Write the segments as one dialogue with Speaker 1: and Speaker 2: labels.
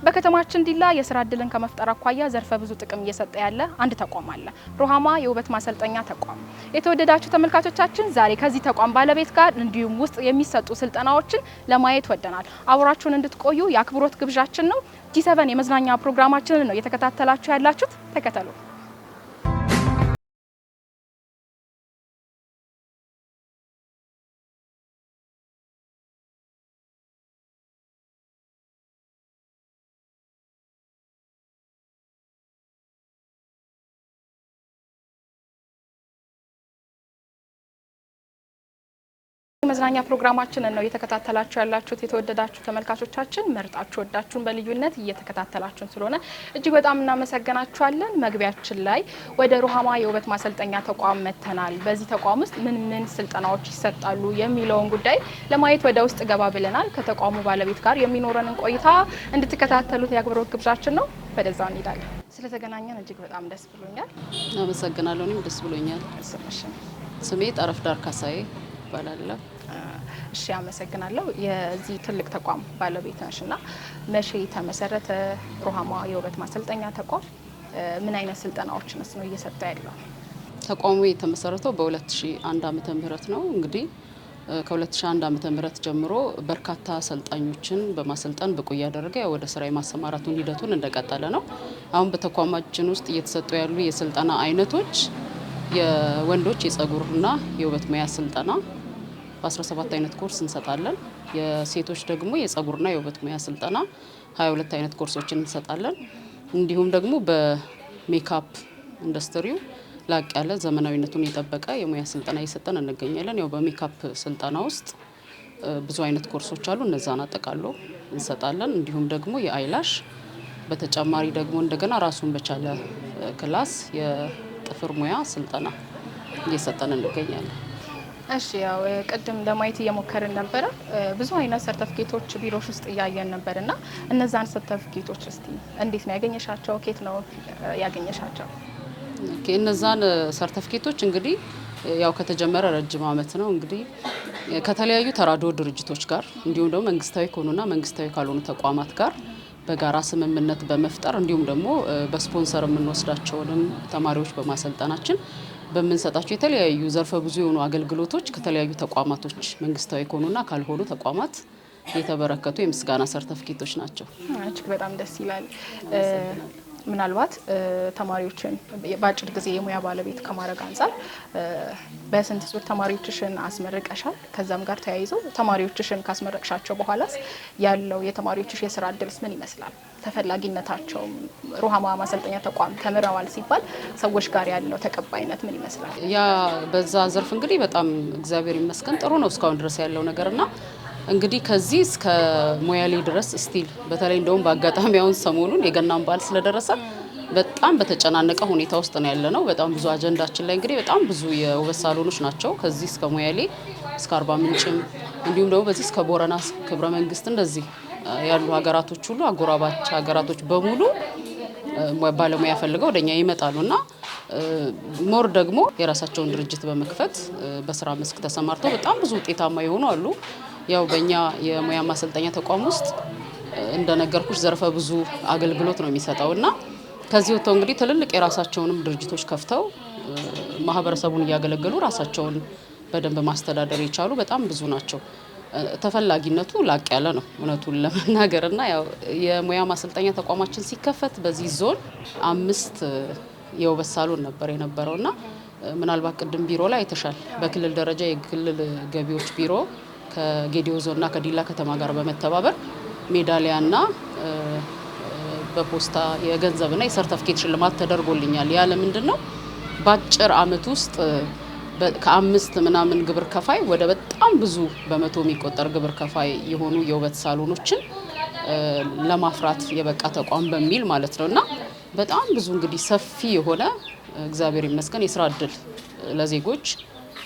Speaker 1: በከተማችን ዲላ የስራ እድልን ከመፍጠር አኳያ ዘርፈ ብዙ ጥቅም እየሰጠ ያለ አንድ ተቋም አለ፣ ሮሃማ የውበት ማሰልጠኛ ተቋም። የተወደዳችሁ ተመልካቾቻችን ዛሬ ከዚህ ተቋም ባለቤት ጋር እንዲሁም ውስጥ የሚሰጡ ስልጠናዎችን ለማየት ወደናል። አብራችሁን እንድትቆዩ የአክብሮት ግብዣችን ነው። ጂ7 የመዝናኛ ፕሮግራማችንን ነው እየተከታተላችሁ ያላችሁት። ተከተሉ። መዝናኛ ፕሮግራማችንን ነው እየተከታተላችሁ ያላችሁት። የተወደዳችሁ ተመልካቾቻችን መርጣችሁ ወዳችሁን በልዩነት እየተከታተላችሁን ስለሆነ እጅግ በጣም እናመሰግናችኋለን። መግቢያችን ላይ ወደ ሮሃማ የውበት ማሰልጠኛ ተቋም መተናል። በዚህ ተቋም ውስጥ ምን ስልጠናዎች ይሰጣሉ የሚለውን ጉዳይ ለማየት ወደ ውስጥ ገባ ብለናል። ከተቋሙ ባለቤት ጋር የሚኖረንን ቆይታ እንድትከታተሉት የአክብሮት ግብዣችን ነው። ወደዛው እንሄዳለን። ስለተገናኘን እጅግ በጣም ደስ ብሎኛል።
Speaker 2: አመሰግናለሁ። እኔም ደስ ብሎኛል። ስሜ ጠረፍዳር ካሳዬ ይባላል።
Speaker 1: እሺ አመሰግናለሁ። የዚህ ትልቅ ተቋም ባለቤት ነሽና መቼ ተመሰረተ ሮሃማ የውበት ማሰልጠኛ ተቋም? ምን አይነት ስልጠናዎችንስ ነው እየሰጠ ያለው?
Speaker 2: ተቋሙ የተመሰረተው በ2001 ዓመተ ምህረት ነው። እንግዲህ ከ2001 ዓመተ ምህረት ጀምሮ በርካታ አሰልጣኞችን በማሰልጠን ብቁ እያደረገ ወደ ስራ የማሰማራቱን ሂደቱን እንደቀጠለ ነው። አሁን በተቋማችን ውስጥ እየተሰጡ ያሉ የስልጠና አይነቶች የወንዶች የጸጉርና የውበት ሙያ ስልጠና በ17 አይነት ኮርስ እንሰጣለን። የሴቶች ደግሞ የጸጉርና የውበት ሙያ ስልጠና 22 አይነት ኮርሶችን እንሰጣለን። እንዲሁም ደግሞ በሜካፕ ኢንዱስትሪው ላቅ ያለ ዘመናዊነቱን የጠበቀ የሙያ ስልጠና እየሰጠን እንገኛለን። ያው በሜካፕ ስልጠና ውስጥ ብዙ አይነት ኮርሶች አሉ። እነዛን አጠቃሎ እንሰጣለን። እንዲሁም ደግሞ የአይላሽ በተጨማሪ ደግሞ እንደገና ራሱን በቻለ ክላስ የጥፍር ሙያ ስልጠና እየሰጠን እንገኛለን።
Speaker 1: እሺ ያው ቅድም ለማየት እየሞከርን ነበረ። ብዙ አይነት ሰርተፊኬቶች ቢሮሽ ውስጥ እያየን ነበርና እነዛን ሰርተፊኬቶች እስቲ እንዴት ነው ያገኘሻቸው? ኬት ነው ያገኘሻቸው?
Speaker 2: ኦኬ፣ እነዛን ሰርተፊኬቶች እንግዲህ ያው ከተጀመረ ረጅም ዓመት ነው። እንግዲህ ከተለያዩ ተራድኦ ድርጅቶች ጋር እንዲሁም ደግሞ መንግስታዊ ከሆኑና መንግስታዊ ካልሆኑ ተቋማት ጋር በጋራ ስምምነት በመፍጠር እንዲሁም ደግሞ በስፖንሰር የምንወስዳቸውንም ተማሪዎች በማሰልጠናችን በምንሰጣቸው የተለያዩ ዘርፈ ብዙ የሆኑ አገልግሎቶች ከተለያዩ ተቋማቶች መንግስታዊ ከሆኑና ካልሆኑ ተቋማት የተበረከቱ የምስጋና ሰርተፊኬቶች ናቸው።
Speaker 1: እጅግ በጣም ደስ ይላል። ምናልባት ተማሪዎችን በአጭር ጊዜ የሙያ ባለቤት ከማድረግ አንጻር በስንት ዙር ተማሪዎችሽን አስመርቀሻል? ከዛም ጋር ተያይዞ ተማሪዎችሽን ካስመረቅሻቸው በኋላስ ያለው የተማሪዎችሽ የስራ እድልስ ምን ይመስላል? ተፈላጊነታቸው ሮሃማ ማሰልጠኛ ተቋም ተምረዋል ሲባል ሰዎች ጋር ያለው ተቀባይነት ምን ይመስላል?
Speaker 2: ያ በዛ ዘርፍ እንግዲህ በጣም እግዚአብሔር ይመስገን ጥሩ ነው እስካሁን ድረስ ያለው ነገርና እንግዲህ ከዚህ እስከ ሞያሌ ድረስ ስቲል በተለይ እንደውም በአጋጣሚ አሁን ሰሞኑን የገናን በዓል ስለደረሰ በጣም በተጨናነቀ ሁኔታ ውስጥ ነው ያለነው። በጣም ብዙ አጀንዳችን ላይ እንግዲህ በጣም ብዙ የውበት ሳሎኖች ናቸው። ከዚህ እስከ ሞያሌ እስከ አርባ ምንጭም እንዲሁም ደግሞ በዚህ እስከ ቦረና ክብረ መንግስት እንደዚህ ያሉ ሀገራቶች ሁሉ አጎራባች ሀገራቶች በሙሉ ባለሙያ ፈልገው ወደኛ ይመጣሉና ሞር ደግሞ የራሳቸውን ድርጅት በመክፈት በስራ መስክ ተሰማርተው በጣም ብዙ ውጤታማ የሆኑ አሉ። ያው በእኛ የሙያ ማሰልጠኛ ተቋም ውስጥ እንደነገርኩሽ ዘርፈ ብዙ አገልግሎት ነው የሚሰጠውና ከዚህ ወጥተው እንግዲህ ትልልቅ የራሳቸውንም ድርጅቶች ከፍተው ማህበረሰቡን እያገለገሉ ራሳቸውን በደንብ ማስተዳደር የቻሉ በጣም ብዙ ናቸው። ተፈላጊነቱ ላቅ ያለ ነው እውነቱን ለመናገርና ያው የሙያ ማሰልጠኛ ተቋማችን ሲከፈት በዚህ ዞን 5 የውበት ሳሎን ነበር የነበረውና ምናልባት ቅድም ቢሮ ላይ አይተሻል። በክልል ደረጃ የክልል ገቢዎች ቢሮ ከጌዲዮ ዞንና ከዲላ ከተማ ጋር በመተባበር ሜዳሊያና በፖስታ የገንዘብና የሰርተፊኬት ሽልማት ተደርጎልኛል። ያለ ምንድነው በአጭር አመት ውስጥ ከ5 ምናምን ግብር ከፋይ ወደ በጣም ብዙ በመቶ የሚቆጠር ግብር ከፋይ የሆኑ የውበት ሳሎኖችን ለማፍራት የበቃ ተቋም በሚል ማለት ነውና በጣም ብዙ እንግዲህ ሰፊ የሆነ እግዚአብሔር ይመስገን የስራ እድል ለዜጎች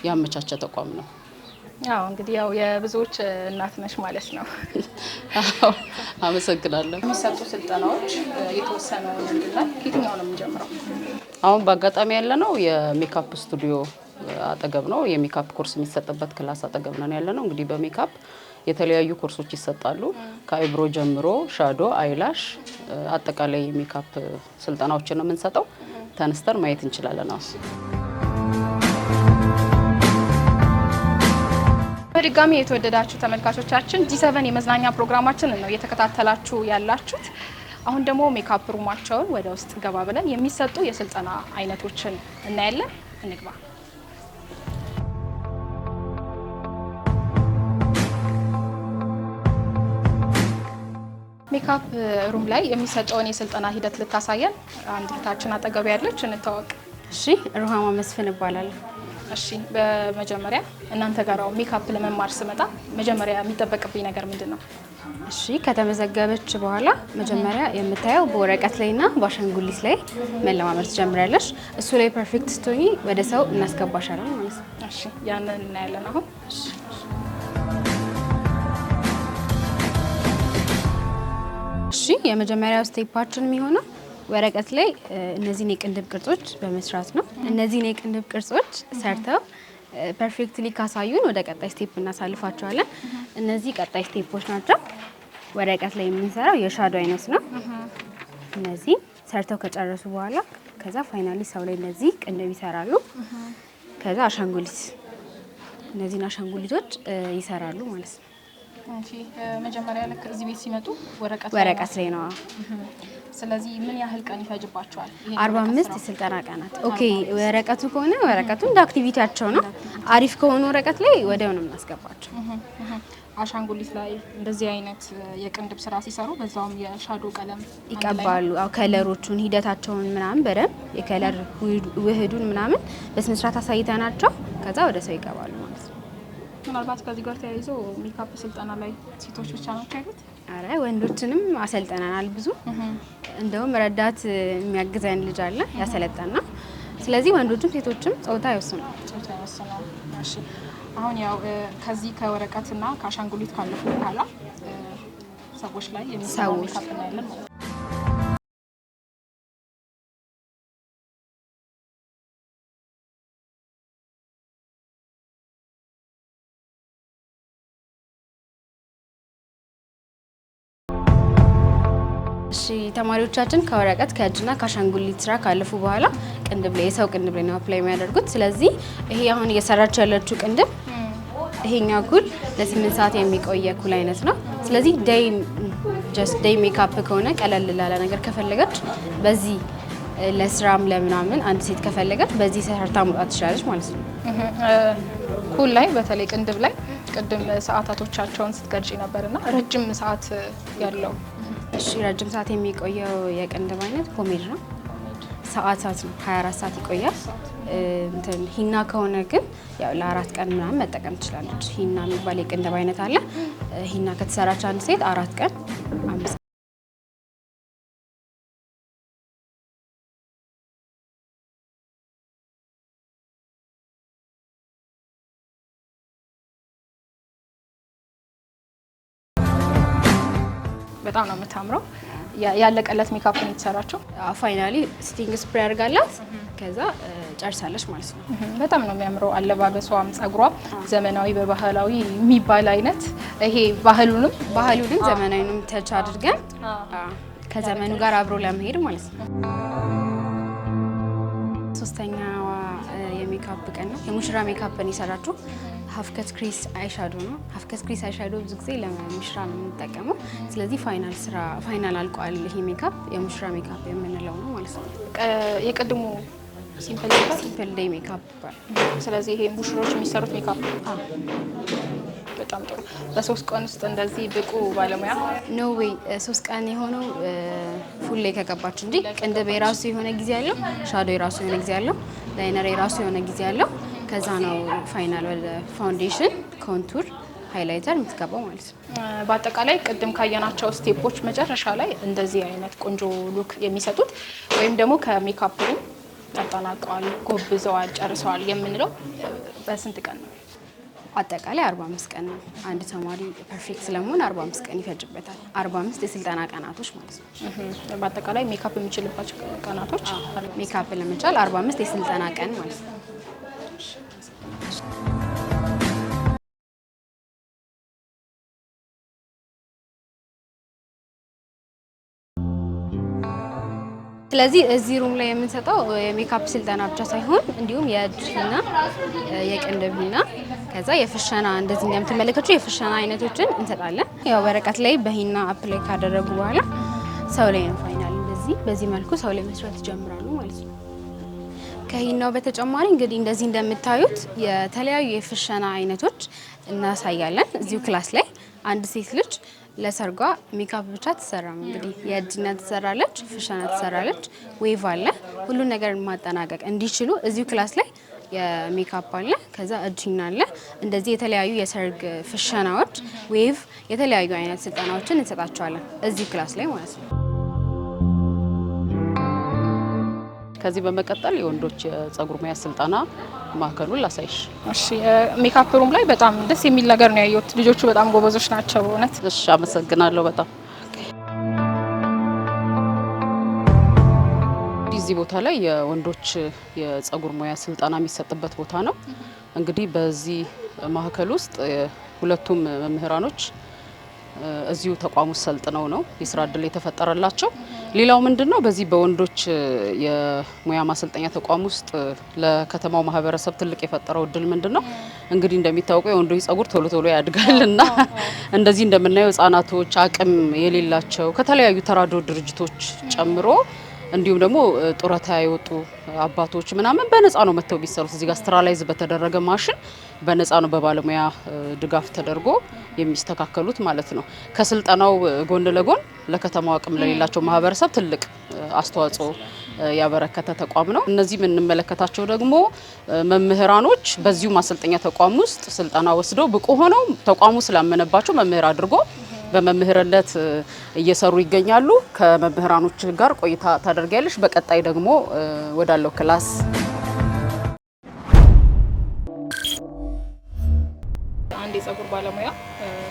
Speaker 2: ያመቻቸ ተቋም ነው።
Speaker 1: አዎ እንግዲህ ያው የብዙዎች እናት ነሽ ማለት ነው።
Speaker 2: አዎ አመሰግናለሁ።
Speaker 1: የሚሰጡ ስልጠናዎች የተወሰነው እንድናል ከየትኛው ነው የምንጀምረው?
Speaker 2: አሁን በአጋጣሚ ያለነው የሜካፕ ስቱዲዮ አጠገብ ነው። የሜካፕ ኮርስ የሚሰጥበት ክላስ አጠገብ ነው ያለነው። እንግዲህ በሜካፕ የተለያዩ ኮርሶች ይሰጣሉ። ከአይብሮ ጀምሮ ሻዶ፣ አይላሽ፣ አጠቃላይ ሜካፕ ስልጠናዎችን ነው የምንሰጠው። ተነስተን ማየት እንችላለን።
Speaker 1: በድጋሚ የተወደዳችሁ ተመልካቾቻችን G7 የመዝናኛ ፕሮግራማችን ነው እየተከታተላችሁ ያላችሁት። አሁን ደግሞ ሜካፕ ሩማቸውን ወደ ውስጥ ገባ ብለን የሚሰጡ የስልጠና አይነቶችን እናያለን። እንግባ። ሜካፕ ሩም ላይ የሚሰጠውን የስልጠና ሂደት ልታሳየን አንድ እህታችን አጠገብ ያለች፣ እንተዋወቅ።
Speaker 3: እሺ፣ ሩሃማ መስፍን እባላለሁ።
Speaker 1: እሺ፣ በመጀመሪያ እናንተ ጋር ሜካፕ ለመማር ስመጣ መጀመሪያ የሚጠበቅብኝ ነገር ምንድነው?
Speaker 3: እሺ፣ ከተመዘገበች በኋላ መጀመሪያ የምታየው በወረቀት ላይና በአሻንጉሊት ላይ መለማመድ ትጀምሪያለሽ። እሱ ላይ ፐርፌክት ስትሆኚ ወደ ሰው እናስገባሻለን ማለት ነው።
Speaker 1: እሺ፣ ያንን እናያለን አሁን።
Speaker 3: እሺ፣ የመጀመሪያው ስቴፓችን የሚሆነው ወረቀት ላይ እነዚህን የቅንድብ ቅርጾች በመስራት ነው። እነዚህን የቅንድብ ቅርጾች ሰርተው ፐርፌክትሊ ካሳዩን ወደ ቀጣይ ስቴፕ እናሳልፋቸዋለን። እነዚህ ቀጣይ ስቴፖች ናቸው። ወረቀት ላይ የምንሰራው የሻዶ አይነት ነው። እነዚህ ሰርተው ከጨረሱ በኋላ ከዛ ፋይናሊ ሰው ላይ እነዚህ ቅንድብ ይሰራሉ። ከዛ አሻንጉሊት፣ እነዚህን አሻንጉሊቶች ይሰራሉ ማለት ነው።
Speaker 1: እሺ፣ መጀመሪያ ልክ እዚህ ቤት ሲመጡ
Speaker 3: ወረቀት ላይ ነው።
Speaker 1: ስለዚህ ምን ያህል ቀን ይፈጅባቸዋል?
Speaker 3: 45 የስልጠና ቀናት። ኦኬ፣ ወረቀቱ ከሆነ ወረቀቱ እንደ አክቲቪቲያቸው ነው። አሪፍ ከሆነ ወረቀት ላይ ወዲያው ነው የምናስገባቸው።
Speaker 1: አሻንጉሊት ላይ እንደዚህ አይነት የቅንድብ ስራ ሲሰሩ በዛውም የሻዶ ቀለም
Speaker 3: ይቀባሉ። አው ከለሮቹን ሂደታቸውን ምናምን በደንብ የከለር ውህዱን ምናምን በስነ ስርዓት አሳይተናቸው ከዛ ወደ ሰው ይገባሉ ማለት ነው።
Speaker 1: ምናልባት ከዚህ ጋር ተያይዞ ሜካፕ ስልጠና ላይ ሴቶች ብቻ ናቸው ያሉት?
Speaker 3: አረ ወንዶችንም አሰልጠናናል ብዙ። እንደውም ረዳት የሚያግዘን ልጅ አለ ያሰለጠና። ስለዚህ ወንዶችም ሴቶችም ጾታ አይወስኑም።
Speaker 1: እሺ፣ አሁን ያው ከዚህ ከወረቀትና ከአሻንጉሊት ካለፉ በኋላ ሰዎች ላይ የሚሰራው ሜካፕ እናያለን ማለት ነው።
Speaker 3: እሺ፣ ተማሪዎቻችን ከወረቀት ከእጅና ከአሻንጉሊት ስራ ካለፉ በኋላ ቅንድብ ላይ የሰው ቅንድብ ላይ ነው አፕላይ የሚያደርጉት። ስለዚህ ይሄ አሁን እየሰራች ያለችው ቅንድብ ይሄኛው ኩል ለ8 ሰዓት የሚቆየ ኩል አይነት ነው። ስለዚህ ዴይ ሜካፕ ከሆነ ቀለል ላለ ነገር ከፈለገች በዚህ ለስራም ለምናምን አንድ ሴት ከፈለገች በዚህ ሰርታ መውጣት ትችላለች ማለት ነው።
Speaker 1: ኩል ላይ በተለይ ቅንድብ ላይ ቅድም ሰዓታቶቻቸውን ስትገልጪ ነበርና ረጅም ሰዓት ያለው።
Speaker 3: እሺ፣ ረጅም ሰዓት የሚቆየው የቅንድብ አይነት ፖሜድ ነው። ሰዓታት ነው፣ 24 ሰዓት ይቆያል። ሂና ከሆነ ግን ያው ለ4 ቀን ምናምን መጠቀም ትችላለች። ሂና የሚባል የቅንድብ አይነት አለ። ሂና ከተሰራች አንድ ሴት 4 ቀን 5
Speaker 1: በጣም ነው የምታምረው። ያለቀለት ሜካፕ ነው የተሰራቸው።
Speaker 3: ፋይናሊ ስቲንግ ስፕሬይ አድርጋላት ከዛ ጨርሳለች ማለት ነው።
Speaker 1: በጣም ነው የሚያምረው አለባበሷም፣ ጸጉሯ ዘመናዊ በባህላዊ የሚባል አይነት ይሄ ባህሉንም
Speaker 3: ዘመናዊንም ተች አድርገን ከዘመኑ ጋር አብሮ ለመሄድ ማለት ነው። ሶስተኛዋ የሜካፕ ቀን ነው። የሙሽራ ሜካፕን የሰራችው ሀፍከት ክሪስ አይሻዶ ነው። ሀፍከት ክሪስ አይሻዶ ብዙ ጊዜ ለሙሽራ ነው የምንጠቀመው። ስለዚህ ፋይናል አልቋል። ይሄ ሜካፕ የሙሽራ ሜካፕ የምንለው ነው ማለት ነው።
Speaker 1: የቅድሙ ሲምፕል ዴይ ሜካፕ። ስለዚህ ይሄ ሙሽሮች የሚሰሩት ሜካፕ በጣም ጥሩ። በ3 ቀን ውስጥ እንደዚህ ብቁ ባለሙያ
Speaker 3: ኖ ዌይ 3 ቀን የሆነው ፉል ላይ ከገባች እንጂ ቅንድብ የራሱ የሆነ ጊዜ አለው፣ ሻዶ የራሱ የሆነ ጊዜ አለው፣ ላይነር የራሱ የሆነ ጊዜ አለው። ከዛ ነው ፋይናል ወደ ፋውንዴሽን፣ ኮንቱር፣ ሃይላይተር የምትገባው ማለት ነው።
Speaker 1: በአጠቃላይ ቅድም ካየናቸው ስቴፖች መጨረሻ ላይ እንደዚህ አይነት ቆንጆ ሉክ የሚሰጡት ወይም ደግሞ ከሜካፕ ተጠናቀዋል፣ ጎብዘዋል፣ ጨርሰዋል የምንለው በስንት ቀን ነው?
Speaker 3: አጠቃላይ 45 ቀን ነው። አንድ ተማሪ ፐርፌክት ለመሆን 45 ቀን ይፈጅበታል። 45 የስልጠና ቀናቶች ማለት ነው።
Speaker 1: በአጠቃላይ ሜካፕ የሚችልባቸው ቀናቶች
Speaker 3: ሜካፕ ለመቻል 45 የስልጠና ቀን ማለት ነው። ስለዚህ እዚህ ሩም ላይ የምንሰጠው የሜካፕ ስልጠና ብቻ ሳይሆን እንዲሁም የእጅና የቅንድብና ከዛ የፍሸና እንደዚህ እንደምትመለከቱ የፍሸና አይነቶችን እንሰጣለን። ያው ወረቀት ላይ በሂና አፕላይ ካደረጉ በኋላ ሰው ላይ ነው ፋይናል በዚህ መልኩ ሰው ላይ መስራት ይጀምራሉ ማለት ነው። ከሂናው በተጨማሪ እንግዲህ እንደዚህ እንደምታዩት የተለያዩ የፍሸና አይነቶች እናሳያለን። እዚሁ ክላስ ላይ አንድ ሴት ልጅ ለሰርጓ ሜካፕ ብቻ ትሰራም እንግዲህ የእጅና ትሰራለች፣ ፍሸና ትሰራለች፣ ዌቭ አለ። ሁሉን ነገር ማጠናቀቅ እንዲችሉ እዚሁ ክላስ ላይ የሜካፕ አለ፣ ከዛ እጅና አለ። እንደዚህ የተለያዩ የሰርግ ፍሸናዎች፣ ዌቭ፣ የተለያዩ አይነት ስልጠናዎችን እንሰጣቸዋለን እዚሁ ክላስ ላይ ማለት ነው።
Speaker 2: ከዚህ በመቀጠል የወንዶች የጸጉር ሙያ ስልጠና ማዕከሉን ላሳይሽ።
Speaker 1: እሺ ሜካፕ ሩም ላይ በጣም ደስ የሚል ነገር ነው ያየሁት። ልጆቹ በጣም ጎበዞች ናቸው እውነት።
Speaker 2: እሺ አመሰግናለሁ በጣም። እዚህ ቦታ ላይ የወንዶች የጸጉር ሙያ ስልጠና የሚሰጥበት ቦታ ነው። እንግዲህ በዚህ ማዕከል ውስጥ ሁለቱም መምህራኖች እዚሁ ተቋም ውስጥ ሰልጥነው ነው የስራ እድል የተፈጠረላቸው። ሌላው ምንድነው በዚህ በወንዶች የሙያ ማሰልጠኛ ተቋም ውስጥ ለከተማው ማህበረሰብ ትልቅ የፈጠረው እድል ምንድነው እንግዲህ እንደሚታወቀው የወንዶች ጸጉር ቶሎ ቶሎ ያድጋልና እንደዚህ እንደምናየው ህጻናቶች አቅም የሌላቸው ከተለያዩ ተራድኦ ድርጅቶች ጨምሮ እንዲሁም ደግሞ ጡረታ የወጡ አባቶች ምናምን በነፃ ነው መተው ቢሰሩት። እዚህ ጋር ስትራላይዝ በተደረገ ማሽን በነፃ ነው በባለሙያ ድጋፍ ተደርጎ የሚስተካከሉት ማለት ነው። ከስልጠናው ጎን ለጎን ለከተማው አቅም ለሌላቸው ማህበረሰብ ትልቅ አስተዋጽኦ ያበረከተ ተቋም ነው። እነዚህ የምንመለከታቸው ደግሞ መምህራኖች በዚሁ ማሰልጠኛ ተቋም ውስጥ ስልጠና ወስደው ብቁ ሆነው ተቋሙ ስላመነባቸው መምህር አድርጎ በመምህርነት እየሰሩ ይገኛሉ። ከመምህራኖች ጋር ቆይታ ታደርጊያለሽ። በቀጣይ ደግሞ ወዳለው ክላስ
Speaker 1: አንድ የጸጉር ባለሙያ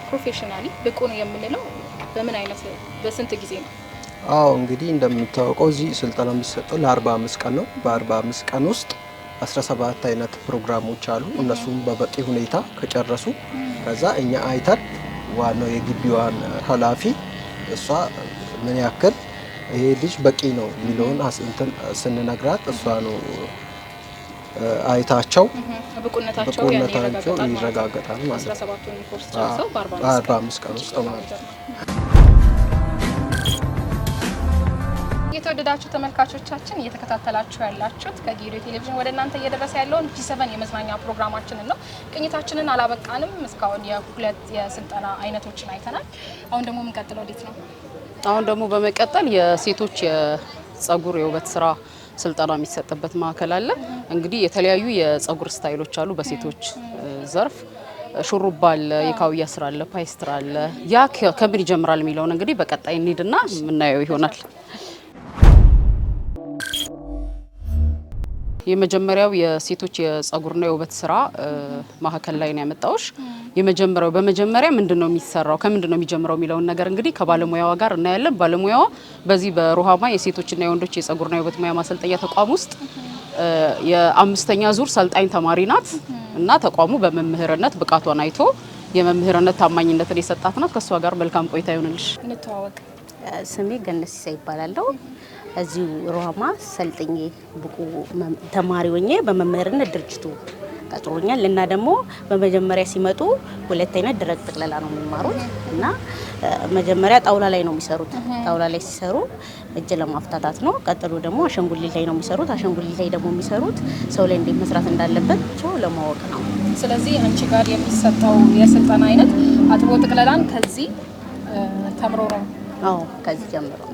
Speaker 1: ፕሮፌሽናሊ ብቁ ነው የምንለው በስንት ጊዜ ነው?
Speaker 4: አዎ እንግዲህ እንደምታውቀው እዚህ ስልጠና የሚሰጠው ለ45 ቀን ነው። በ45 ቀን ውስጥ 17 አይነት ፕሮግራሞች አሉ። እነሱም በበቂ ሁኔታ ከጨረሱ ከዛ እኛ አይተን ዋናው የግቢዋን ኃላፊ እሷ ምን ያክል ይሄ ልጅ በቂ ነው የሚለውን ስንነግራት እሷ ነው አይታቸው ብቁነታቸው ይረጋገጣል ማለት ነው። በ45 ቀን ውስጥ ማለት ነው።
Speaker 1: የተወደዳችሁ ተመልካቾቻችን እየተከታተላችሁ ያላችሁት ከጌዲዮ ቴሌቪዥን ወደ እናንተ እየደረሰ ያለውን G7 የመዝናኛ ፕሮግራማችንን ነው። ቅኝታችንን አላበቃንም። እስካሁን የሁለት የስልጠና አይነቶችን አይተናል። አሁን ደግሞ የምንቀጥለው ወዴት ነው?
Speaker 2: አሁን ደግሞ በመቀጠል የሴቶች የጸጉር የውበት ስራ ስልጠና የሚሰጥበት ማዕከል አለ። እንግዲህ የተለያዩ የጸጉር ስታይሎች አሉ በሴቶች ዘርፍ ሹሩባ አለ፣ የካውያ ስራ አለ፣ ፓይስትራ አለ። ያ ከምን ይጀምራል የሚለውን እንግዲህ በቀጣይ እንሂድና የምናየው ይሆናል። የመጀመሪያው የሴቶች የጸጉርና የውበት ስራ ማዕከል ላይ ነው ያመጣውሽ። በመጀመሪያ ምንድነው የሚሰራው ከምንድነው የሚጀምረው የሚለውን ነገር እንግዲህ ከባለሙያዋ ጋር እናያለን። ባለሙያዋ በዚህ በሮሃማ የሴቶችና የወንዶች የጸጉርና የውበት ሙያ ማሰልጠኛ ተቋም ውስጥ የአምስተኛ ዙር ሰልጣኝ ተማሪ ናት እና ተቋሙ በመምህርነት ብቃቷን አይቶ የመምህርነት ታማኝነትን የሰጣት ናት። ከሷ ጋር መልካም ቆይታ ይሁንልሽ።
Speaker 1: እንተዋወቅ።
Speaker 5: ስሜ ገነት ሲሳይ ይባላለሁ። እዚሁ ሮሃማ ሰልጥኜ ብቁ ተማሪ ሆኜ በመምህርነት ድርጅቱ ቀጥሮኛል እና ደግሞ በመጀመሪያ ሲመጡ ሁለት አይነት ድረቅ ጥቅለላ ነው የሚማሩት እና መጀመሪያ ጣውላ ላይ ነው የሚሰሩት። ጣውላ ላይ ሲሰሩ እጅ ለማፍታታት ነው። ቀጥሎ ደግሞ አሸንጉሊት ላይ ነው የሚሰሩት። አሸንጉሊት ላይ ደግሞ የሚሰሩት ሰው ላይ እንዴት መስራት እንዳለባቸው ለማወቅ ነው።
Speaker 1: ስለዚህ አንቺ ጋር የሚሰጠው የስልጠና አይነት አጥቦ ጥቅለላን ከዚህ ተምሮ ነው?
Speaker 5: አዎ ከዚህ ጀምሮ ነው።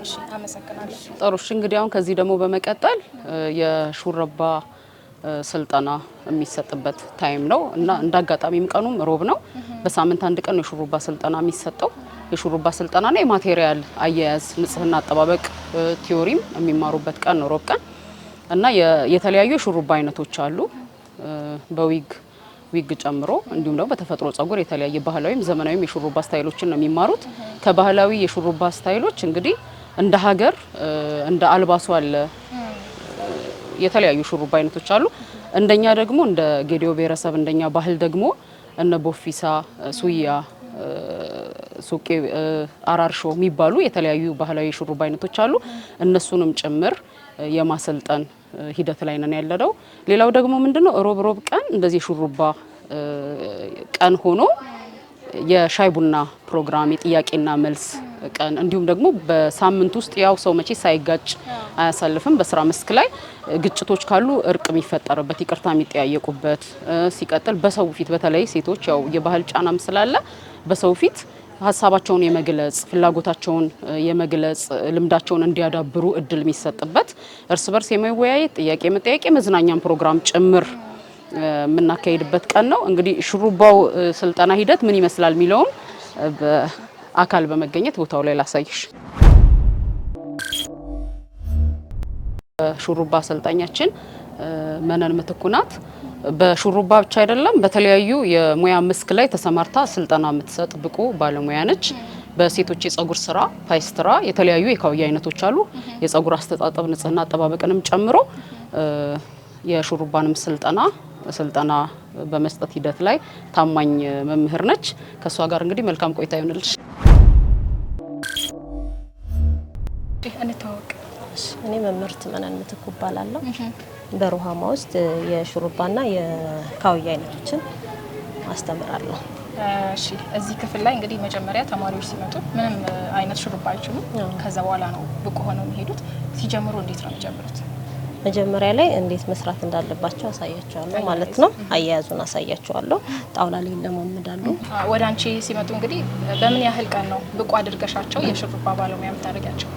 Speaker 1: እሺ አመሰግናለሁ።
Speaker 2: ጥሩ። እንግዲህ አሁን ከዚህ ደግሞ በመቀጠል የሹሩባ ስልጠና የሚሰጥበት ታይም ነው እና እንዳጋጣሚም ቀኑም ሮብ ነው። በሳምንት አንድ ቀን የሹሩባ ስልጠና የሚሰጠው የሹሩባ ስልጠናና የማቴሪያል አያያዝ ንጽህና አጠባበቅ ቲዮሪም የሚማሩበት ቀን ነው ሮብ ቀን እና የተለያዩ የሹሩባ አይነቶች አሉ ዊግ ጨምሮ እንዲሁም ደግሞ በተፈጥሮ ጸጉር የተለያየ ባህላዊም ዘመናዊም የሹሩባ ስታይሎችን ነው የሚማሩት። ከባህላዊ የሹሩባ ስታይሎች እንግዲህ እንደ ሀገር እንደ አልባሱ አለ የተለያዩ ሹሩባ አይነቶች አሉ። እንደኛ ደግሞ እንደ ጌዲዮ ብሔረሰብ እንደኛ ባህል ደግሞ እነ ቦፊሳ፣ ሶቄ፣ አራርሾ የሚባሉ የተለያዩ ባህላዊ ሹሩባ አይነቶች አሉ። እነሱንም ጭምር የማሰልጠን ሂደት ላይ ነን ያለነው። ሌላው ደግሞ ምንድነው ሮብ ቀን እንደዚህ ሹሩባ ቀን ሆኖ የሻይ ቡና ፕሮግራም፣ የጥያቄና መልስ ቀን እንዲሁም ደግሞ በሳምንት ውስጥ ያው ሰው መቼ ሳይጋጭ አያሳልፍም። በስራ መስክ ላይ ግጭቶች ካሉ እርቅ የሚፈጠርበት፣ ይቅርታ የሚጠያየቁበት፣ ሲቀጥል በሰው ፊት በተለይ ሴቶች ያው የባህል ጫናም ስላለ በሰው ፊት ሀሳባቸውን የመግለጽ ፍላጎታቸውን የመግለጽ ልምዳቸውን እንዲያዳብሩ እድል የሚሰጥበት፣ እርስ በርስ የመወያየት ጥያቄ መጠያየቅ የመዝናኛም ፕሮግራም ጭምር የምናካሄድበት ቀን ነው። እንግዲህ ሹሩባው ስልጠና ሂደት ምን ይመስላል የሚለውም በአካል በመገኘት ቦታው ላይ ላሳይሽ። ሹሩባ አሰልጣኛችን መነን ምትኩ ናት። በሹሩባ ብቻ አይደለም በተለያዩ የሙያ መስክ ላይ ተሰማርታ ስልጠና የምትሰጥ ብቁ ባለሙያ ነች። በሴቶች የጸጉር ስራ፣ ፓይስትራ፣ የተለያዩ የካውያ አይነቶች አሉ። የጸጉር አስተጣጠብ ንጽህና አጠባበቅንም ጨምሮ የሹሩባንም ስልጠና በመስጠት ሂደት ላይ ታማኝ መምህር ነች። ከሷ ጋር እንግዲህ መልካም ቆይታ ይሆንልሽ።
Speaker 6: እኔ መምህርት መነን ምትኩ እባላለሁ። በሩሃማ ውስጥ የሹሩባና የካውያ አይነቶችን አስተምራለሁ።
Speaker 1: እሺ፣ እዚህ ክፍል ላይ እንግዲህ መጀመሪያ ተማሪዎች ሲመጡ ምንም አይነት ሹሩባ አይችሉም። ከዛ በኋላ ነው ብቁ ሆነው የሚሄዱት። ሲጀምሩ እንዴት ነው የሚጀምሩት?
Speaker 6: መጀመሪያ ላይ እንዴት መስራት እንዳለባቸው አሳያቸዋለሁ ማለት ነው። አያያዙን አሳያቸዋለሁ። ጣውላ ላይ ለማመዳሉ።
Speaker 1: ወደ አንቺ ሲመጡ እንግዲህ በምን ያህል ቀን ነው ብቁ አድርገሻቸው የሹሩባ ባለሙያ የምታደርጋቸው?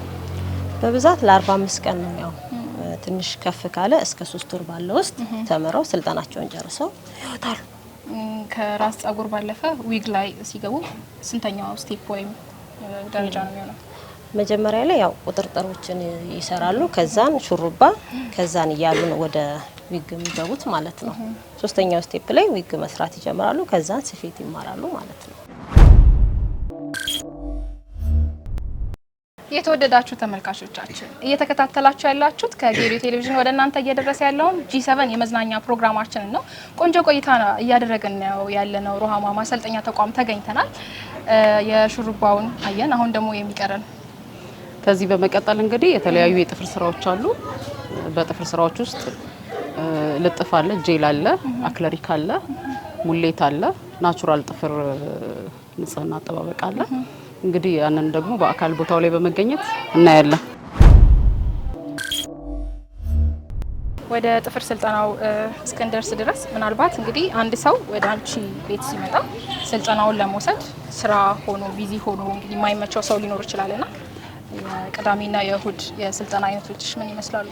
Speaker 6: በብዛት ለ45 ቀን ነው። ያው ትንሽ ከፍ ካለ እስከ 3 ወር ባለው ውስጥ ተምረው ስልጠናቸውን ጨርሰው ይወጣሉ።
Speaker 1: ከራስ ጸጉር ባለፈ ዊግ ላይ ሲገቡ ስንተኛው ስቴፕ ወይም ደረጃ ነው የሚሆነው?
Speaker 6: መጀመሪያ ላይ ያው ቁጥርጥሮችን ይሰራሉ። ከዛን ሹሩባ፣ ከዛን እያሉ ነው ወደ ዊግ የሚገቡት ማለት ነው። ሶስተኛው ስቴፕ ላይ ዊግ መስራት ይጀምራሉ። ከዛን ስፌት ይማራሉ ማለት ነው።
Speaker 1: የተወደዳችሁ ተመልካቾቻችን እየተከታተላችሁ ያላችሁት ከጌዲዮ ቴሌቪዥን ወደ እናንተ እየደረሰ ያለውን G7 የመዝናኛ ፕሮግራማችንን ነው። ቆንጆ ቆይታ እያደረግን ነው ያለነው። ሩሃማ ማሰልጠኛ ተቋም ተገኝተናል። የሹሩባውን አየን። አሁን ደግሞ የሚቀረን
Speaker 2: ከዚህ በመቀጠል እንግዲህ የተለያዩ የጥፍር ስራዎች አሉ። በጥፍር ስራዎች ውስጥ ልጥፍ አለ፣ ጄል አለ፣ አክለሪክ አለ፣ ሙሌት አለ፣ ናቹራል ጥፍር ንጽህና አጠባበቅ አለ። እንግዲህ ያንን ደግሞ በአካል ቦታው ላይ በመገኘት እናያለን።
Speaker 1: ወደ ጥፍር ስልጠናው እስክንደርስ ድረስ ምናልባት እንግዲህ አንድ ሰው ወደ አንቺ ቤት ሲመጣ ስልጠናውን ለመውሰድ ስራ ሆኖ ቢዚ ሆኖ እንግዲህ የማይመቸው ሰው ሊኖር ይችላልና የቅዳሜና የእሁድ የስልጠና አይነቶች ምን ይመስላሉ?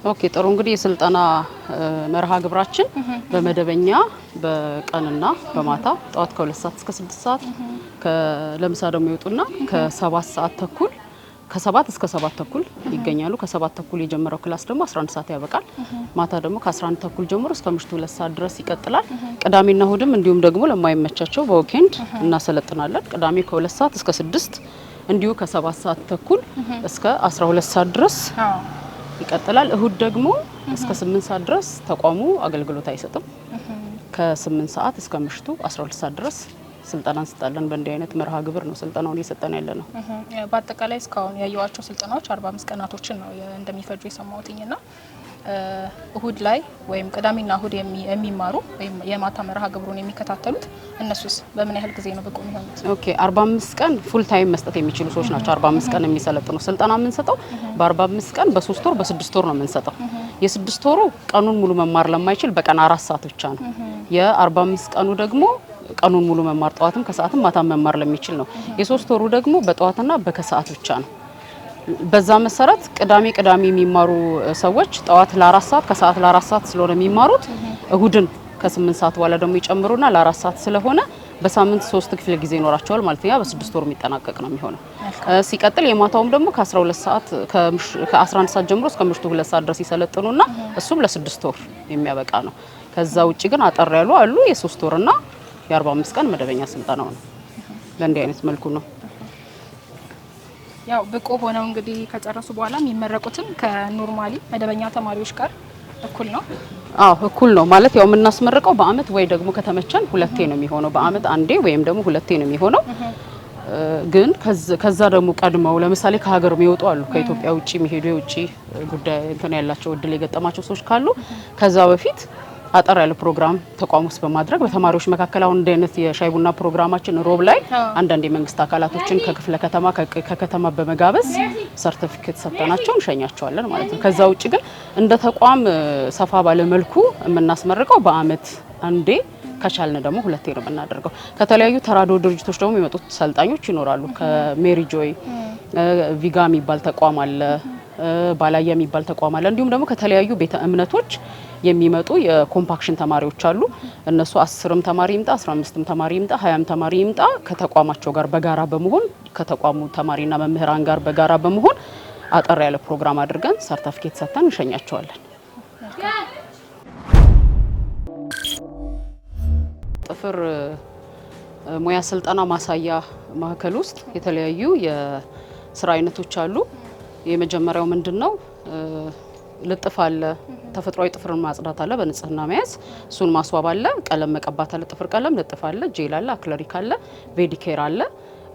Speaker 2: ኦኬ፣ ጥሩ። እንግዲህ የስልጠና መርሃ ግብራችን በመደበኛ በቀንና በማታ ጠዋት ከ2 ሰዓት እስከ 6 ሰዓት ለምሳ ደግሞ ይወጡና ከ7 ሰዓት ተኩል ከ7 እስከ 7 ተኩል ይገኛሉ። ከ7 ተኩል የጀመረው ክላስ ደግሞ 11 ሰዓት ያበቃል። ማታ ደግሞ ከ11 ተኩል ጀምሮ እስከ ምሽቱ 2 ሰዓት ድረስ ይቀጥላል። ቅዳሜና እሁድም እንዲሁም ደግሞ ለማይመቻቸው በዊኬንድ እናሰለጥናለን። ቅዳሜ ከ2 ሰዓት እስከ 6 እንዲሁ ከ7 ሰዓት ተኩል እስከ 12 ሰዓት ድረስ ይቀጥላል። እሁድ ደግሞ እስከ 8 ሰዓት ድረስ ተቋሙ አገልግሎት አይሰጥም። ከ8 ሰዓት እስከ ምሽቱ 12 ሰዓት ድረስ ስልጠና እንሰጣለን። በእንዲህ አይነት መርሃ ግብር ነው ስልጠናውን እየሰጠን ያለ ነው።
Speaker 1: በአጠቃላይ እስካሁን ያየዋቸው ስልጠናዎች 45 ቀናቶችን ነው እንደሚፈጁ የሰማሁትኝና እሁድ ላይ ወይም ቅዳሜና እሁድ የሚማሩ ወይም የማታ መርሃ ግብሩን የሚከታተሉት እነሱስ በምን ያህል ጊዜ ነው ብቁ የሚሆኑት?
Speaker 2: ኦኬ፣ 45 ቀን ፉል ታይም መስጠት የሚችሉ ሰዎች ናቸው 45 ቀን የሚሰለጥኑ። ስልጠና የምንሰጠው በ45 ቀን በ3 ወር በ6 ወር ነው የምንሰጠው። የ6 ወሩ ቀኑን ሙሉ መማር ለማይችል በቀን 4 ሰዓት ብቻ ነው። የ45 ቀኑ ደግሞ ቀኑን ሙሉ መማር ጠዋትም ከሰዓትም ማታም መማር ለሚችል ነው። የ3 ወሩ ደግሞ በጠዋትና በከሰዓት ብቻ ነው። በዛ መሰረት ቅዳሜ የሚማሩ ሰዎች ጠዋት ለ4 ሰዓት ከሰዓት ለ4 ሰዓት ስለሆነ የሚማሩት እሁድን ከ8 ሰዓት በኋላ ደግሞ ይጨምሩና ለ4 ሰዓት ስለሆነ በሳምንት 3 ክፍለ ጊዜ ይኖራቸዋል ማለት ነው። ያ በ6 ወር የሚጠናቀቅ ነው የሚሆነው። ሲቀጥል የማታውም ደግሞ ከ12 ሰዓት ከ11 ሰዓት ጀምሮ እስከ ምሽቱ 2 ሰዓት ድረስ ይሰለጥኑና እሱም ለ6 ወር የሚያበቃ ነው። ከዛ ውጪ ግን አጠር ያሉ አሉ የ3 ወርና የ45 ቀን መደበኛ ስልጠናው ነው። ለእንዲህ አይነት መልኩ ነው።
Speaker 1: ያው ብቁ ሆነው እንግዲህ ከጨረሱ በኋላ የሚመረቁትም ከኖርማሊ መደበኛ ተማሪዎች ጋር እኩል ነው?
Speaker 2: አዎ እኩል ነው ማለት ያው የምናስመርቀው በአመት ወይ ደግሞ ከተመቸን ሁለቴ ነው የሚሆነው። በአመት አንዴ ወይም ደግሞ ሁለቴ ነው የሚሆነው። ግን ከዛ ደግሞ ቀድመው ለምሳሌ ከሀገር የሚወጡ አሉ ከኢትዮጵያ ውጪ የሚሄዱ የውጪ ጉዳይ እንትን ያላቸው እድል የገጠማቸው ሰዎች ካሉ ከዛ በፊት አጠር ያለ ፕሮግራም ተቋም ውስጥ በማድረግ በተማሪዎች መካከል አሁን እንደ አይነት የሻይ ቡና ፕሮግራማችን ሮብ ላይ አንዳንድ የመንግስት አካላቶችን ከክፍለ ከተማ ከከተማ በመጋበዝ ሰርቲፊኬት ሰጥተናቸው እንሸኛቸዋለን ማለት ነው። ከዛ ውጪ ግን እንደ ተቋም ሰፋ ባለ መልኩ የምናስመርቀው በአመት አንዴ ከቻልን ደግሞ ሁለቴ ነው የምናደርገው። ከተለያዩ ተራድኦ ድርጅቶች ደግሞ የሚመጡት ሰልጣኞች ይኖራሉ። ከሜሪ ጆይ ቪጋ የሚባል ተቋም አለ፣ ባላያ የሚባል ተቋም አለ። እንዲሁም ደግሞ ከተለያዩ ቤተ እምነቶች የሚመጡ የኮምፓክሽን ተማሪዎች አሉ። እነሱ 10ም ተማሪ ይምጣ 15ም ተማሪ ይምጣ 20ም ተማሪ ይምጣ ከተቋማቸው ጋር በጋራ በመሆን ከተቋሙ ተማሪና መምህራን ጋር በጋራ በመሆን አጠር ያለ ፕሮግራም አድርገን ሰርቲፊኬት ሰጥተን እንሸኛቸዋለን። ጥፍር ሙያ ስልጠና ማሳያ ማዕከል ውስጥ የተለያዩ የስራ አይነቶች አሉ። የመጀመሪያው ምንድነው? ልጥፍ አለ፣ ተፈጥሯዊ ጥፍርን ማጽዳት አለ፣ በንጽህና መያዝ፣ እሱን ማስዋብ አለ፣ ቀለም መቀባት አለ፣ ጥፍር ቀለም፣ ልጥፍ አለ፣ ጄል አለ፣ አክለሪክ አለ፣ ፔዲኬር አለ።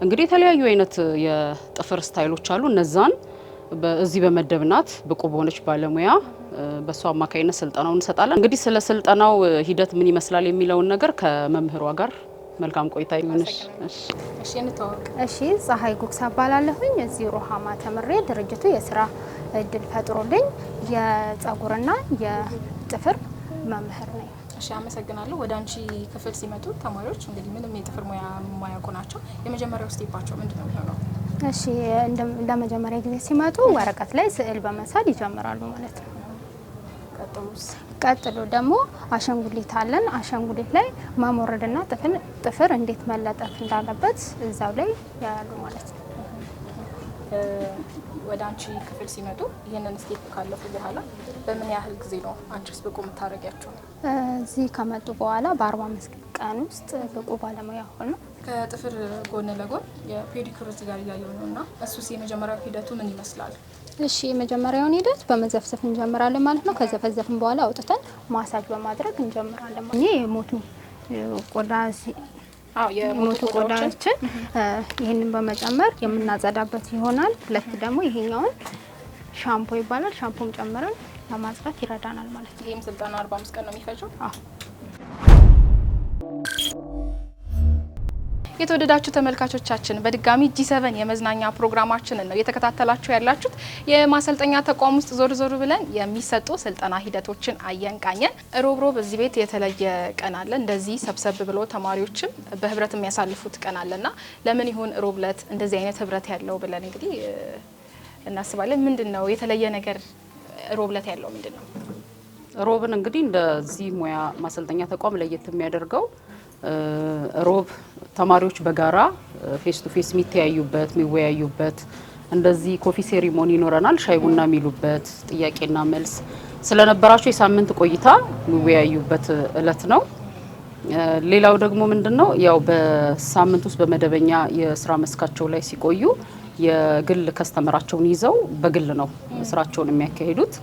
Speaker 2: እንግዲህ የተለያዩ አይነት የጥፍር ስታይሎች አሉ። እነዛን በዚህ በመደብናት ብቁ በሆነች ባለሙያ በሷ አማካይነት ስልጠናውን እንሰጣለን። እንግዲህ ስለ ስልጠናው ሂደት ምን ይመስላል የሚለውን ነገር ከመምህሯ ጋር መልካም ቆይታ ይሁንሽ።
Speaker 1: እሺ እንተዋወቅ።
Speaker 3: እሺ ፀሐይ ጉግሳ እባላለሁኝ። እዚህ ሮሃማ ተምሬ ድርጅቱ የስራ እድል ፈጥሮልኝ የጸጉርና የጥፍር መምህር ነኝ።
Speaker 1: እሺ አመሰግናለሁ። ወደ አንቺ ክፍል ሲመጡ ተማሪዎች እንግዲህ ምንም የጥፍር ሙያ የማያውቁ ናቸው። የመጀመሪያው ስቴፓቸው ምንድነው የሚሆነው?
Speaker 3: እሺ ለመጀመሪያ ጊዜ ሲመጡ ወረቀት ላይ ስዕል በመሳል ይጀምራሉ ማለት ነው። ቀጥሎ ደግሞ አሻንጉሊት አለን። አሻንጉሊት ላይ ማሞረድና ጥፍር እንዴት መለጠፍ እንዳለበት እዛው ላይ ያያሉ ማለት ነው።
Speaker 1: ወደ አንቺ ክፍል ሲመጡ ይህንን ስቴፕ ካለፉ በኋላ በምን ያህል ጊዜ ነው አንቺስ ብቁ የምታደርጊያቸው?
Speaker 3: እዚህ ከመጡ በኋላ በ45 ቀን ውስጥ ብቁ ባለሙያ ሆኑ።
Speaker 1: ከጥፍር ጎን ለጎን የፔዲኩር እዚህ ጋር እያየሁ ነው እና እሱስ የመጀመሪያው ሂደቱ ምን ይመስላል?
Speaker 3: እሺ የመጀመሪያውን ሂደት በመዘፍዘፍ እንጀምራለን ማለት ነው። ከዘፈዘፍን በኋላ አውጥተን ማሳጅ በማድረግ እንጀምራለን። እኔ የሞቱ ቆዳ የሞቱ ቆዳዎችን ይሄንን በመጨመር የምናጸዳበት ይሆናል። ሁለት ደግሞ ይሄኛውን ሻምፖ ይባላል። ሻምፖም ጨምረን ለማጽዳት ይረዳናል ማለት ነው።
Speaker 1: ይሄም ስልጠና 45 ቀን ነው የሚፈጀው?
Speaker 3: አዎ።
Speaker 1: የተወደዳችሁ ተመልካቾቻችን በድጋሚ G7 የመዝናኛ ፕሮግራማችንን ነው የተከታተላችሁ ያላችሁት። የማሰልጠኛ ተቋም ውስጥ ዞር ዞር ብለን የሚሰጡ ስልጠና ሂደቶችን አየንቃኘን። ሮብ እዚህ ቤት የተለየ ቀን አለ። እንደዚህ ሰብሰብ ብሎ ተማሪዎችም በህብረት የሚያሳልፉት ቀን አለና ለምን ይሁን ሮብ ዕለት እንደዚህ አይነት ህብረት ያለው ብለን እንግዲህ እናስባለን። ምንድነው የተለየ ነገር ሮብ ዕለት ያለው ምንድነው?
Speaker 2: ሮብን እንግዲህ እንደዚህ ሙያ ማሰልጠኛ ተቋም ለየት የሚያደርገው ሮብ ተማሪዎች በጋራ ፌስ ቱ ፌስ የሚተያዩበት የሚወያዩበት እንደዚህ ኮፊ ሴሪሞኒ ይኖረናል። ሻይ ቡና የሚሉበት ጥያቄና መልስ ስለነበራቸው የሳምንት ቆይታ የሚወያዩበት እለት ነው። ሌላው ደግሞ ምንድነው ያው በሳምንት ውስጥ በመደበኛ የስራ መስካቸው ላይ ሲቆዩ የግል ከስተመራቸውን ይዘው በግል ነው ስራቸውን የሚያካሂዱት።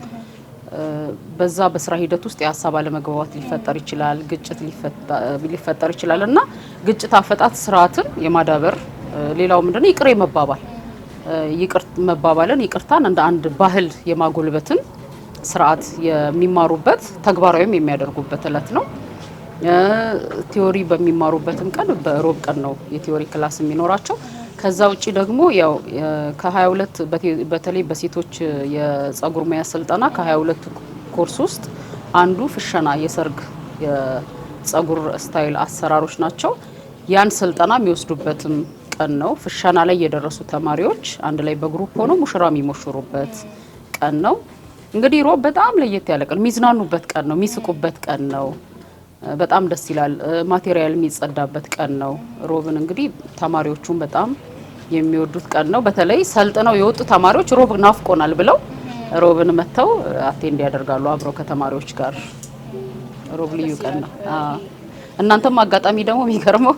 Speaker 2: በዛ በስራ ሂደት ውስጥ የሀሳብ አለመግባባት ሊፈጠር ይችላል፣ ግጭት ሊፈጠር ይችላል እና ግጭት አፈታት ስርዓትን የማዳበር ሌላው ምንድነው ይቅር መባባል ይቅርታን እንደ አንድ ባህል የማጎልበትን ስርዓት የሚማሩበት ተግባራዊም የሚያደርጉበት እለት ነው። ቲዮሪ በሚማሩበትም ቀን በሮብ ቀን ነው የቲዮሪ ክላስ የሚኖራቸው። ከዛ ውጪ ደግሞ ያው ከ22 በተለይ በሴቶች የጸጉር ሙያ ስልጠና ከ22 ኮርስ ውስጥ አንዱ ፍሸና የሰርግ የጸጉር ስታይል አሰራሮች ናቸው። ያን ስልጠና የሚወስዱበትም ቀን ነው። ፍሸና ላይ የደረሱ ተማሪዎች አንድ ላይ በግሩፕ ሆነው ሙሽራ የሚሞሽሩበት ቀን ነው። እንግዲህ ሮብ በጣም ለየት ያለ ቀን፣ የሚዝናኑበት ቀን ነው፣ የሚስቁበት ቀን ነው። በጣም ደስ ይላል። ማቴሪያል የሚጸዳበት ቀን ነው። ሮብን እንግዲህ ተማሪዎቹን በጣም የሚወዱት ቀን ነው። በተለይ ሰልጥነው የወጡ ተማሪዎች ሮብ ናፍቆናል ብለው ሮብን መተው አቴንድ ያደርጋሉ አብረው ከተማሪዎች ጋር። ሮብ ልዩ ቀን ነው። እናንተም አጋጣሚ ደግሞ የሚገርመው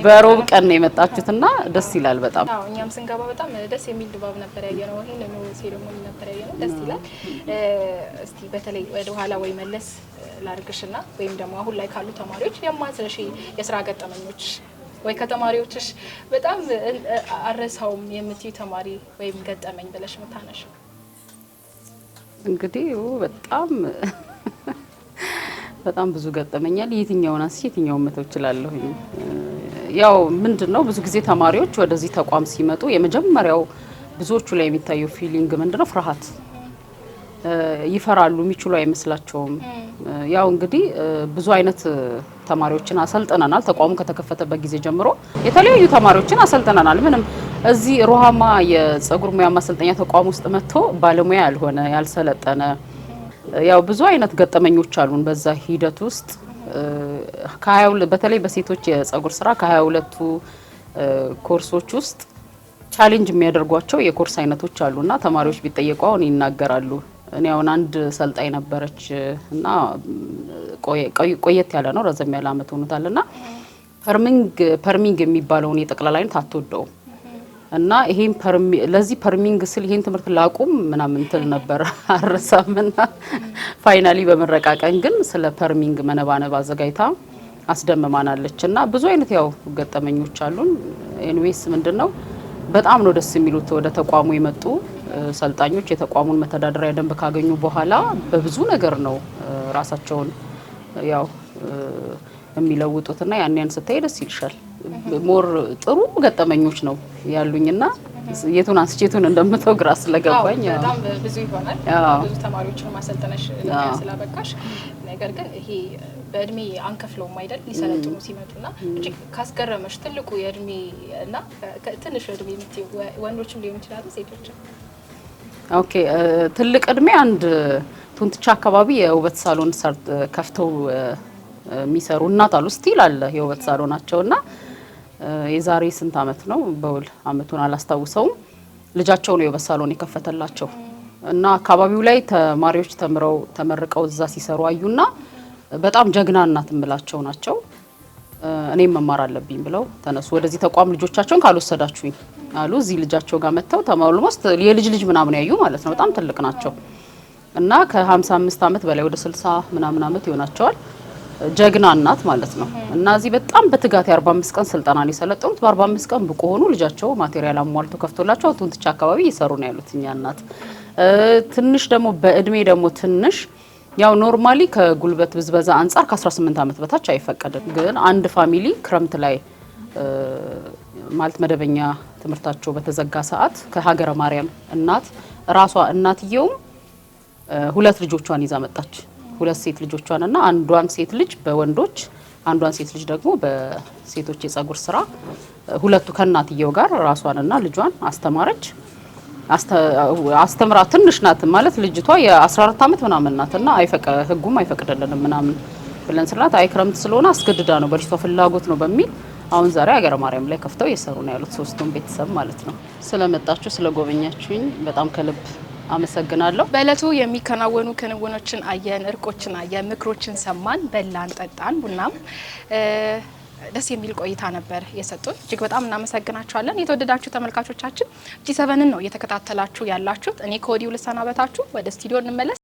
Speaker 2: በሮብ ቀን ነው የመጣችሁትና ደስ ይላል በጣም።
Speaker 1: አዎ እኛም ስንገባ በጣም ደስ የሚል ድባብ ነበር ያየነው። ይሄን ነው ሴሬሞኒ ነበር ያየነው። ደስ ይላል። እስቲ በተለይ ወደ ኋላ ወይ መለስ ላርግሽና ወይም ደግሞ አሁን ላይ ካሉ ተማሪዎች የማንስለሽ የስራ ገጠመኞች ወይ ከተማሪዎችሽ በጣም አረሳውም የምትዩ ተማሪ ወይም ገጠመኝ ብለሽ ምታነሽ?
Speaker 2: እንግዲህ በጣም ብዙ ገጠመኛል። የትኛውን አንስቼ የትኛውን መተው እችላለሁ? ያው ምንድነው ብዙ ጊዜ ተማሪዎች ወደዚህ ተቋም ሲመጡ የመጀመሪያው ብዙዎቹ ላይ የሚታየው ፊሊንግ ምንድነው? ፍርሃት። ይፈራሉ፣ የሚችሉ አይመስላቸውም። ያው እንግዲህ ብዙ አይነት ተማሪዎችን አሰልጥነናል። ተቋሙ ከተከፈተበት ጊዜ ጀምሮ የተለያዩ ተማሪዎችን አሰልጥነናል። ምንም እዚህ ሮሃማ የጸጉር ሙያ ማሰልጠኛ ተቋም ውስጥ መጥቶ ባለሙያ ያልሆነ ያልሰለጠነ ያው ብዙ አይነት ገጠመኞች አሉን በዛ ሂደት ውስጥ በተለይ በሴቶች የጸጉር ስራ ከ22ቱ ኮርሶች ውስጥ ቻሌንጅ የሚያደርጓቸው የኮርስ አይነቶች አሉና ተማሪዎች ቢጠየቁ አሁን ይናገራሉ። እኔ አሁን አንድ ሰልጣኝ ነበረች እና ቆየት ያለ ነው፣ ረዘም ያለ አመት ሆኖታልና ፐርሚንግ የሚባለውን የጠቅላላ አይነት አትወደውም እና ይሄን ለዚህ ፐርሚንግ ስል ይሄን ትምህርት ላቁም ምናምን ትል ነበር አረሳምና ፋይናሊ በመረቃቀን ግን ስለ ፐርሚንግ መነባነብ አዘጋጅታ አስደምማናለች እና ብዙ አይነት ያው ገጠመኞች አሉን። ኤንዌስ ምንድነው በጣም ነው ደስ የሚሉት ወደ ተቋሙ የመጡ ሰልጣኞች የተቋሙን መተዳደሪያ ደንብ ካገኙ በኋላ በብዙ ነገር ነው ራሳቸውን ያው የሚለውጡትና ያን ስታይ ደስ ይልሻል። ሞር ጥሩ ገጠመኞች ነው ያሉኝና የቱን አንስቼ የቱን እንደምተው ግራ ስለገባኝ
Speaker 1: በጣም ብዙ ይሆናል። ብዙ ተማሪዎችን ማሰልጠነሽ ስላበቃሽ ነገር ግን ይሄ በእድሜ አንከፍለውም አይደል? ሊሰለጥኑ ሲመጡና እጅግ ካስገረመሽ ትልቁ የእድሜ እና ትንሽ እድሜ የምትይው ወንዶችም ሊሆን ይችላሉ ሴቶችም?
Speaker 2: ኦኬ ትልቅ እድሜ አንድ ቱንትቻ አካባቢ የውበት ሳሎን ከፍተው የሚሰሩ እናት አሉ። ስቲል አለ የውበት ሳሎናቸውና የዛሬ ስንት አመት ነው በውል አመቱን አላስታውሰውም። ልጃቸው ነው የውበት ሳሎን የከፈተላቸው እና አካባቢው ላይ ተማሪዎች ተመርቀው እዛ ሲሰሩ አዩና በጣም ጀግና እናት እምላቸው ናቸው። እኔም መማር አለብኝ ብለው ተነሱ። ወደዚህ ተቋም ልጆቻቸውን ካልወሰዳችሁኝ አሉ። እዚህ ልጃቸው ጋር መተው ተማውልሞስት የልጅ ምናምን ያዩ ማለት ነው። በጣም ትልቅ ናቸው እና ከ55 አመት በላይ ወደ 60 ምናምን አመት ይሆናቸዋል። ጀግና እናት ማለት ነው እና እዚህ በጣም በትጋት የ45 ቀን ስልጠና ነው የሰለጠኑት። በ45 ቀን ብቁ ሆኑ። ልጃቸው ማቴሪያል አሟልቶ ከፍቶላቸው ቱንትቻ አካባቢ እየሰሩ ነው ያሉት እኛ እናት። ትንሽ ደግሞ በእድሜ ደግሞ ትንሽ ያው ኖርማሊ ከጉልበት ብዝበዛ አንጻር ከ18 አመት በታች አይፈቀድም። ግን አንድ ፋሚሊ ክረምት ላይ ማለት መደበኛ ትምህርታቸው በተዘጋ ሰዓት ከሀገረ ማርያም ራሷ እናትየውም ሁለት ልጆቿን ይዛ መጣች። ሁለት ሴት ልጆቿን እና አንዷን ሴት ልጅ በወንዶች አንዷን ሴት ልጅ ደግሞ በሴቶች የጸጉር ስራ ሁለቱ ከእናትየው ጋር ራሷንና ልጇን አስተማረች። አስተምራ ትንሽ ናት ማለት ልጅቷ የ14 አመት ምናምን ናትና ህጉም አይፈቅድልንም ምናምን ብለን ስላት ክረምት ስለሆነ አስገድዳ ነው በልጅቷ ፍላጎት ነው በሚል አሁን ዛሬ ሀገረ ማርያም ላይ ከፍተው እየሰሩ ነው ያሉት ሶስቱም ቤተሰብ ማለት ነው። ስለመጣችሁ ስለጎበኛችሁኝ በጣም ከልብ አመሰግናለሁ።
Speaker 1: በእለቱ የሚከናወኑ ክንውኖችን አየን፣ እርቆችን አየን፣ ምክሮችን ሰማን፣ በላን፣ ጠጣን፣ ቡናም ደስ የሚል ቆይታ ነበር የሰጡን። እጅግ በጣም እናመሰግናችኋለን። የተወደዳችሁ ተመልካቾቻችን G7ን ነው እየተከታተላችሁ ያላችሁት። እኔ ከወዲሁ ልሰናበታችሁ፣ ወደ ስቱዲዮ እንመለስ።